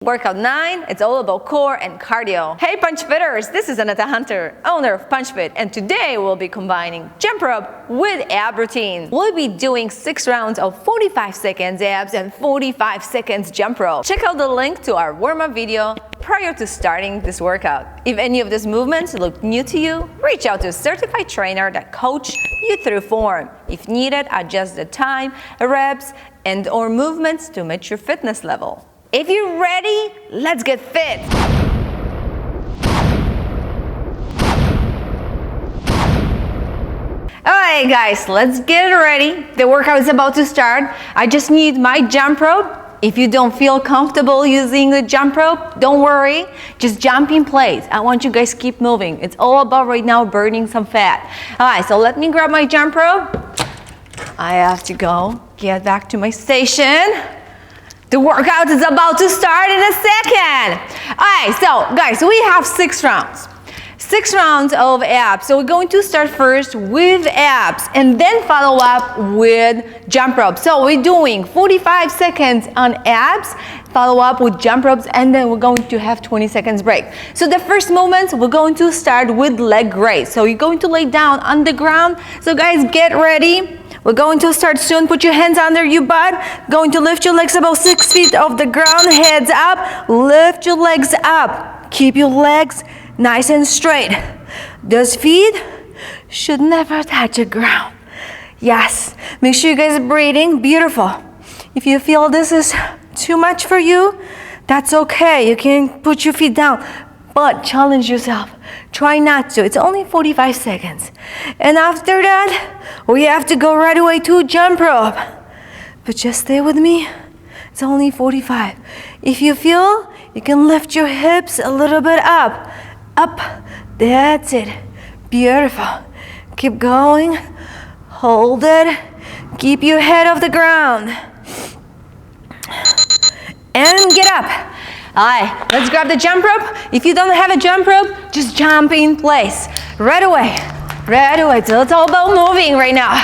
Workout 9, it's all about core and cardio. Hey Punch Fitters, this is Aneta Hunter, owner of Punch Fit, and today we'll be combining jump rope with ab routine. We'll be doing 6 rounds of 45 seconds abs and 45 seconds jump rope. Check out the link to our warm-up video prior to starting this workout. If any of these movements look new to you, reach out to a certified trainer that coach you through form. If needed, adjust the time, reps, and or movements to match your fitness level. If you're ready, let's get fit. Alright guys, let's get ready. The workout is about to start. I just need my jump rope. If you don't feel comfortable using the jump rope, don't worry. Just jump in place. I want you guys to keep moving. It's all about right now burning some fat. Alright, so let me grab my jump rope. I have to go get back to my station. The workout is about to start in a second. Alright, so guys, we have 6 rounds. 6 rounds of abs. So we're going to start first with abs and then follow up with jump rope. So we're doing 45 seconds on abs, follow up with jump ropes, and then we're going to have 20 seconds break. So the first movement, we're going to start with leg raise. So you're going to lay down on the ground. So guys, get ready. We're going to start soon. Put your hands under your butt. Going to lift your legs about 6 feet off the ground. Heads up. Lift your legs up. Keep your legs nice and straight. Those feet should never touch the ground. Yes. Make sure you guys are breathing. Beautiful. If you feel this is too much for you, that's okay. You can put your feet down. But challenge yourself. Try not to. It's only 45 seconds. And after that, we have to go right away to jump rope. But just stay with me. It's only 45. If you feel, you can lift your hips a little bit up. Up. That's it. Beautiful. Keep going. Hold it. Keep your head off the ground. And get up. Alright, let's grab the jump rope. If you don't have a jump rope, just jump in place. Right away. Right away. So it's all about moving right now.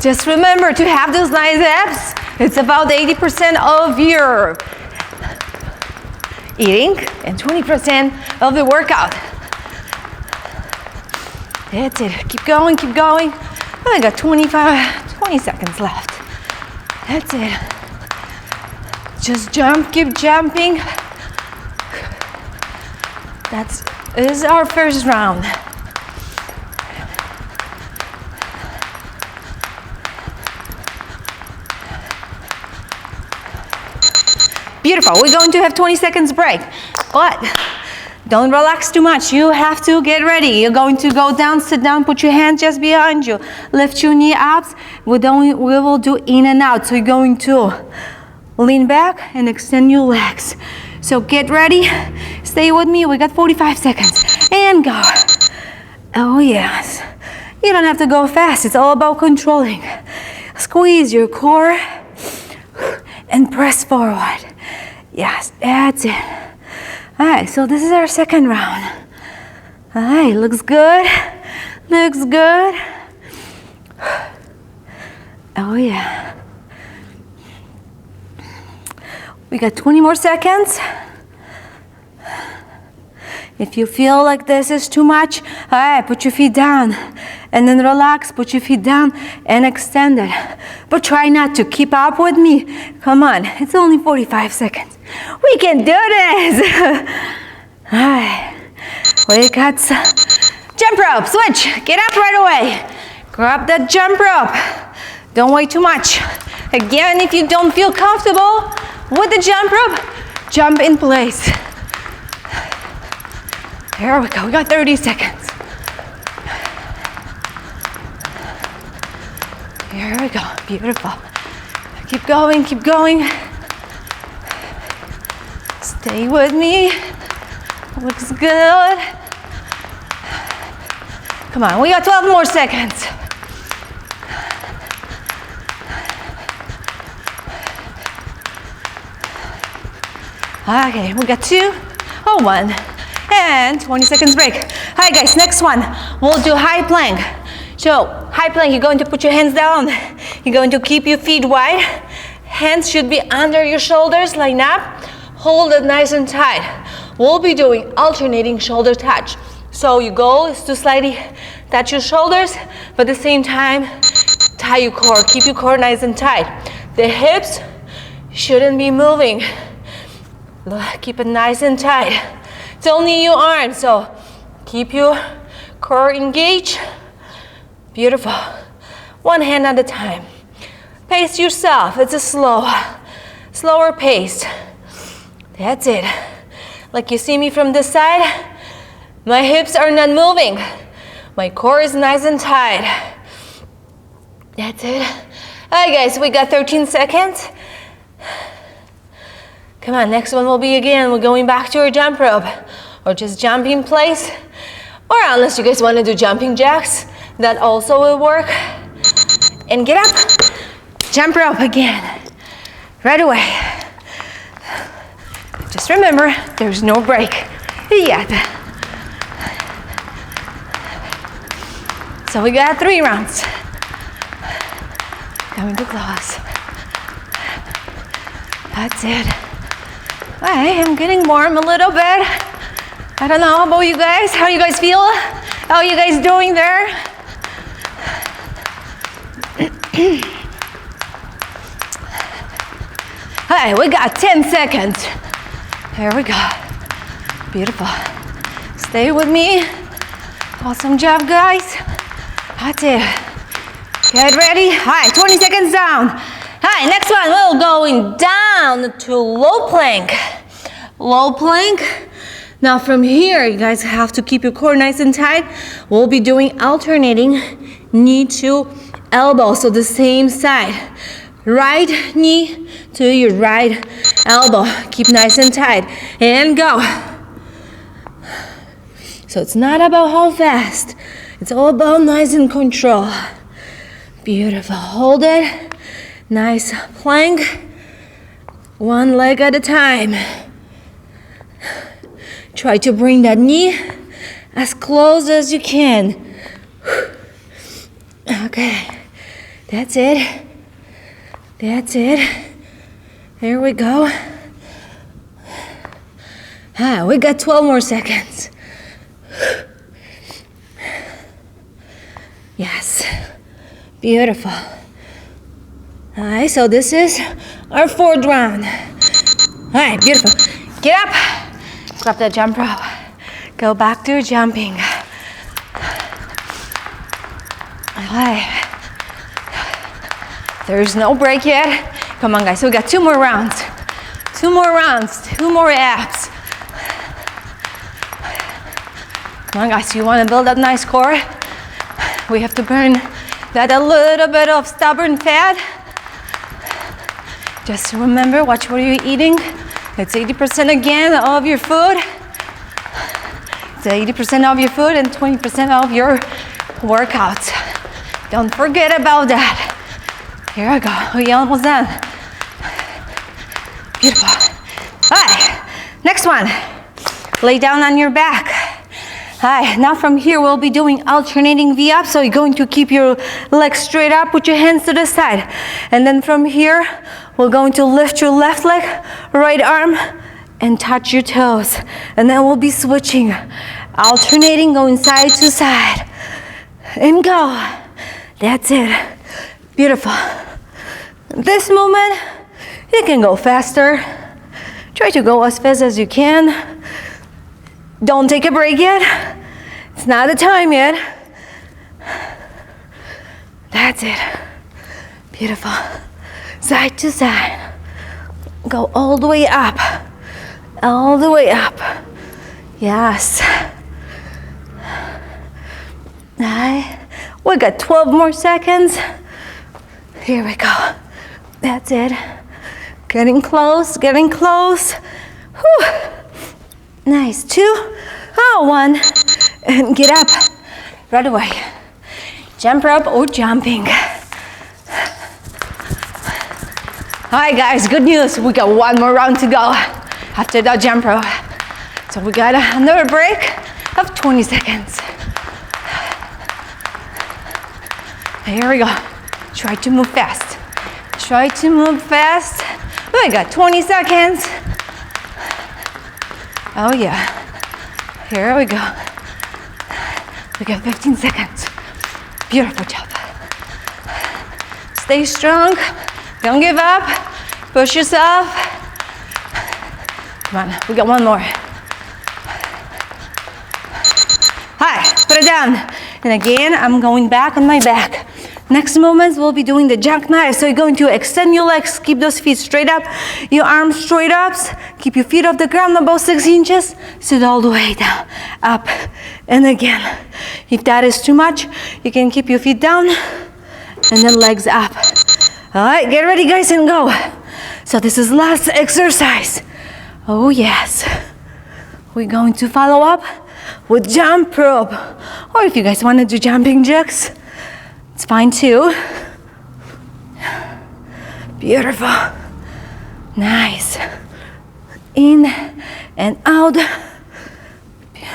Just remember to have those nice abs. It's about 80% of your eating and 20% of the workout. That's it. Keep going, keep going. I only got 20 seconds left. That's it. Just jump, keep jumping. This is our first round. Beautiful. We're going to have 20 seconds break, but don't relax too much. You have to get ready. You're going to go down, sit down, put your hand just behind you. Lift your knee up. We will do in and out. So you're going to lean back and extend your legs. So get ready, stay with me, we got 45 seconds, and go. Oh yes, you don't have to go fast, it's all about controlling. Squeeze your core and press forward. Yes, that's it. All right, so this is our second round. All right, looks good, looks good. Oh yeah. We got 20 more seconds. If you feel like this is too much, all right, put your feet down and then relax, put your feet down and extend it. But try not to. Keep up with me. Come on, it's only 45 seconds. We can do this. All right, we got jump rope, switch, get up right away. Grab that jump rope. Don't wait too much. Again, if you don't feel comfortable with the jump rope, jump in place. Here we go, we got 30 seconds. Here we go, beautiful. Keep going, keep going. Stay with me. Looks good. Come on, we got 12 more seconds. Okay, we got 2, 1, and 20 seconds break. All right, guys, next one, we'll do high plank. So, high plank, you're going to put your hands down. You're going to keep your feet wide. Hands should be under your shoulders, line up. Hold it nice and tight. We'll be doing alternating shoulder touch. So your goal is to slightly touch your shoulders, but at the same time, tie your core. Keep your core nice and tight. The hips shouldn't be moving. Keep it nice and tight. It's only your arms, so keep your core engaged. Beautiful. One hand at a time. Pace yourself. It's a slower pace. That's it. Like you see me from this side, my hips are not moving. My core is nice and tight. That's it. All right, guys, we got 13 seconds. Come on, next one will be again, we're going back to our jump rope or just jump in place. Or unless you guys want to do jumping jacks, that also will work. And get up, jump rope again, right away. Just remember, there's no break yet. So we got 3 rounds. Coming to close. That's it. All right, I'm getting warm a little bit. I don't know about you guys. How you guys feel? How are you guys doing there? All right, we got 10 seconds. Here we go. Beautiful. Stay with me. Awesome job, guys. That's it. Get ready. All right, 20 seconds down. All right, next one, we're going down to low plank. Low plank. Now from here, you guys have to keep your core nice and tight. We'll be doing alternating knee to elbow, so the same side. Right knee to your right elbow. Keep nice and tight. And go. So it's not about how fast. It's all about nice and control. Beautiful. Hold it. Nice plank. One leg at a time. Try to bring that knee as close as you can. Okay. That's it. That's it. Here we go. We got 12 more seconds. Yes. Beautiful. All right, so this is our 4th round. All right, beautiful. Get up. Grab that jump rope. Go back to jumping. All right. There's no break yet. Come on, guys. We got 2 more rounds. 2 more rounds. 2 more abs. Come on, guys. You want to build that nice core? We have to burn that a little bit of stubborn fat. Just remember, watch what you're eating. It's 80% again of your food. It's 80% of your food and 20% of your workouts. Don't forget about that. Here we go. We're almost done. Beautiful. All right. Next one. Lay down on your back. All right, now from here we'll be doing alternating V-up. So you're going to keep your legs straight up, put your hands to the side. And then from here, we're going to lift your left leg, right arm, and touch your toes. And then we'll be switching, alternating, going side to side. And go. That's it. Beautiful. This movement, you can go faster. Try to go as fast as you can. Don't take a break yet. It's not the time yet. That's it. Beautiful. Side to side. Go all the way up. All the way up. Yes. We got 12 more seconds. Here we go. That's it. Getting close, getting close. Whew. Nice. 2, 1, and get up right away. Jump rope or jumping. All right, guys, good news. We got 1 more round to go after that jump rope. So we got another break of 20 seconds. Here we go. Try to move fast. Try to move fast. We got 20 seconds. Oh yeah. Here we go. We got 15 seconds. Beautiful job. Stay strong. Don't give up. Push yourself. Come on, we got one more. Hi, put it down. And again, I'm going back on my back. Next moments, we'll be doing the jackknife. So you're going to extend your legs, keep those feet straight up, your arms straight up, keep your feet off the ground about 6 inches, sit all the way down, up, and again. If that is too much, you can keep your feet down, and then legs up. All right, get ready guys and go. So this is last exercise. Oh yes. We're going to follow up with jump rope. Or if you guys want to do jumping jacks, it's fine too. Beautiful. Nice. In and out.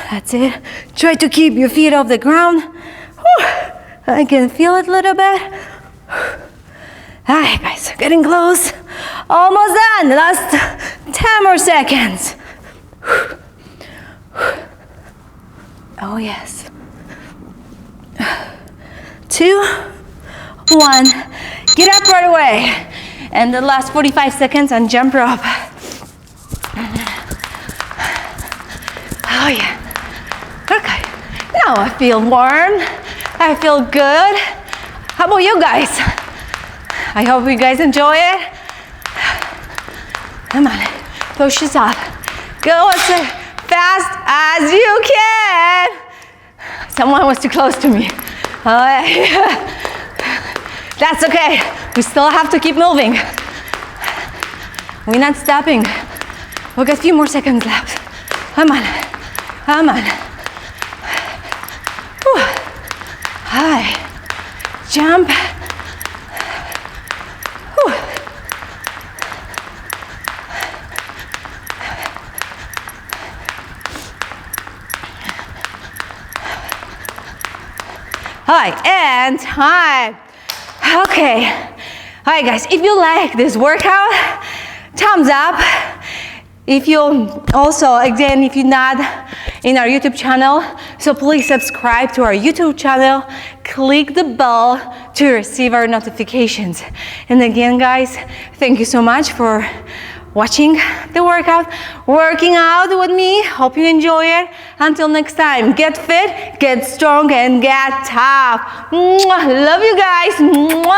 That's it. Try to keep your feet off the ground. Whew. I can feel it a little bit. All right, guys, getting close. Almost done. The last 10 more seconds. Oh, yes. 2, 1. Get up right away. And the last 45 seconds on jump rope. Oh, yeah. Okay. Now I feel warm. I feel good. How about you guys? I hope you guys enjoy it. Come on. Push yourself. Go as fast as you can. Someone was too close to me. That's okay. We still have to keep moving. We're not stopping. We've got a few more seconds left. Come on. Come on. Whew. Hi. Jump. Whew. Hi, and time. Okay. All right, guys, if you like this workout, thumbs up. If you also, again, if you're not in our YouTube channel, so please subscribe to our YouTube channel, click the bell to receive our notifications. And again, guys, thank you so much for watching the workout, working out with me. Hope you enjoy it. Until next time, get fit, get strong, and get tough. Mwah. Love you guys. Mwah.